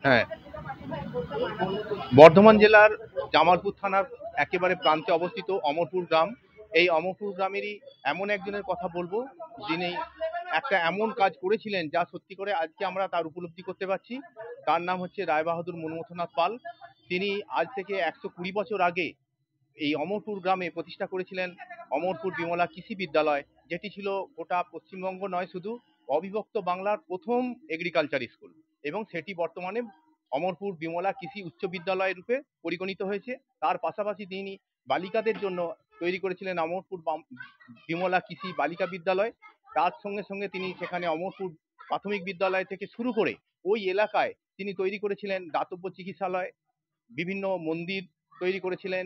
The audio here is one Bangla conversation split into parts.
হ্যাঁ, বর্ধমান জেলার জামালপুর থানার একেবারে প্রান্তে অবস্থিত অমরপুর গ্রাম। এই অমরপুর গ্রামেরই এমন একজনের কথা বলবো, যিনি একটা এমন কাজ করেছিলেন যা সত্যি করে আজকে আমরা তার উপলব্ধি করতে পারছি। তার নাম হচ্ছে রায়বাহাদুর মনমথনাথ পাল। তিনি আজ থেকে 120 বছর আগে এই অমরপুর গ্রামে প্রতিষ্ঠা করেছিলেন অমরপুর বিমলা কৃষি বিদ্যালয়, যেটি ছিল গোটা পশ্চিমবঙ্গ নয় শুধু, অবিভক্ত বাংলার প্রথম এগ্রিকালচার স্কুল। এবং সেটি বর্তমানে অমরপুর বিমলা কৃষি উচ্চ বিদ্যালয় রূপে পরিগণিত হয়েছে। তার পাশাপাশি তিনি বালিকাদের জন্য তৈরি করেছিলেন অমরপুর বিমলা কৃষি বালিকা বিদ্যালয়। তার সঙ্গে সঙ্গে তিনি সেখানে অমরপুর প্রাথমিক বিদ্যালয় থেকে শুরু করে ওই এলাকায় তিনি তৈরি করেছিলেন দাতব্য চিকিৎসালয়, বিভিন্ন মন্দির তৈরি করেছিলেন।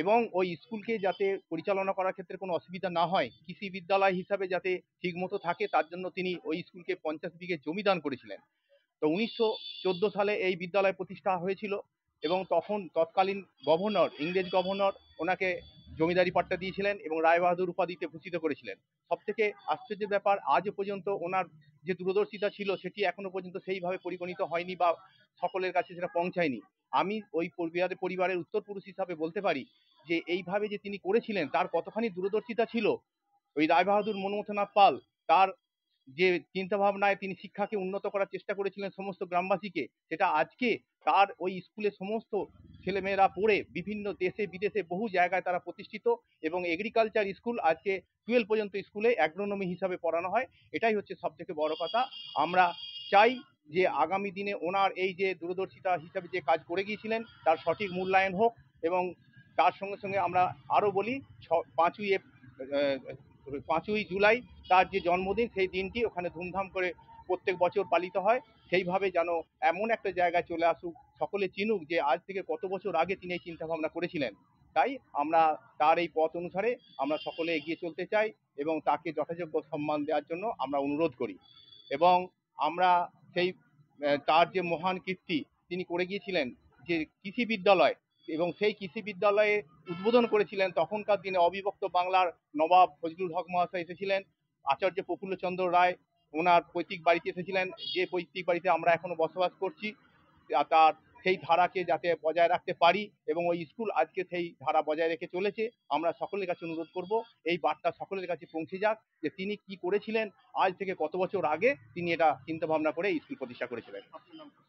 এবং ওই স্কুলকে যাতে পরিচালনা করার ক্ষেত্রে কোনো অসুবিধা না হয়, কৃষি বিদ্যালয় হিসাবে যাতে ঠিকমতো থাকে, তার জন্য তিনি ওই স্কুলকে 50 বিঘে জমি দান করেছিলেন। তো 1914 সালে এই বিদ্যালয় প্রতিষ্ঠা হয়েছিল এবং তখন তৎকালীন গভর্নর, ইংরেজ গভর্নর ওনাকে জমিদারি পাট্টা দিয়েছিলেন এবং রায়বাহাদুর উপাধিতে ভূষিত করেছিলেন। সব থেকে আশ্চর্যের ব্যাপার, আজও পর্যন্ত ওনার যে দূরদর্শিতা ছিল সেটি এখনো পর্যন্ত সেইভাবে পরিগণিত হয়নি বা সকলের কাছে সেটা পৌঁছায়নি। আমি ওই পরিবারের উত্তরপুরুষ হিসাবে বলতে পারি যে এইভাবে যে তিনি করেছিলেন তার কতখানি দূরদর্শিতা ছিল। ওই রায়বাহাদুর মনমথনাথ পাল তার যে চিন্তাভাবনায় তিনি শিক্ষাকে উন্নত করার চেষ্টা করেছিলেন সমস্ত গ্রামবাসীকে, সেটা আজকে তার ওই স্কুলে সমস্ত ছেলেমেয়েরা পড়ে বিভিন্ন দেশে বিদেশে বহু জায়গায় তারা প্রতিষ্ঠিত। এবং এগ্রিকালচার স্কুল আজকে 12 পর্যন্ত স্কুলে অ্যাগ্রোনমি হিসাবে পড়ানো হয়। এটাই হচ্ছে সব থেকে বড় কথা। আমরা চাই যে আগামী দিনে ওনার এই যে দূরদর্শিতা হিসাবে যে কাজ করে গিয়েছিলেন তার সঠিক মূল্যায়ন হোক। এবং তার সঙ্গে সঙ্গে আমরা আরও বলি 5ই জুলাই তার যে জন্মদিন, সেই দিনটি ওখানে ধুমধাম করে প্রত্যেক বছর পালিত হয়। সেইভাবে যেন এমন একটা জায়গায় চলে আসুক, সকলে চিনুক যে আজ থেকে কত বছর আগে তিনি এই চিন্তাভাবনা করেছিলেন। তাই আমরা তার এই পথ অনুসারে আমরা সকলে এগিয়ে চলতে চাই এবং তাকে যথাযোগ্য সম্মান দেওয়ার জন্য আমরা অনুরোধ করি। এবং আমরা সেই তার যে মহান কীর্তি তিনি করে গিয়েছিলেন, যে কৃষি বিদ্যালয়, এবং সেই কৃষি বিদ্যালয়ে উদ্বোধন করেছিলেন তখনকার দিনে অবিভক্ত বাংলার নবাব ফজলুল হক মহাশয় এসেছিলেন। আচার্য প্রফুল্লচন্দ্র রায় ওনার পৈতৃক বাড়িতে এসেছিলেন, যে পৈতৃক বাড়িতে আমরা এখনো বসবাস করছি। তার সেই ধারাকে যাতে বজায় রাখতে পারি এবং ওই স্কুল আজকে সেই ধারা বজায় রেখে চলেছে। আমরা সকলের কাছে অনুরোধ করব এই বার্তা সকলের কাছে পৌঁছে যাক যে তিনি কি করেছিলেন, আজ থেকে কত বছর আগে তিনি এটা চিন্তা ভাবনা করে স্কুল প্রতিষ্ঠা করেছিলেন।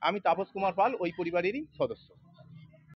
আমি তাপস কুমার পাল, ওই পরিবারেরই সদস্য।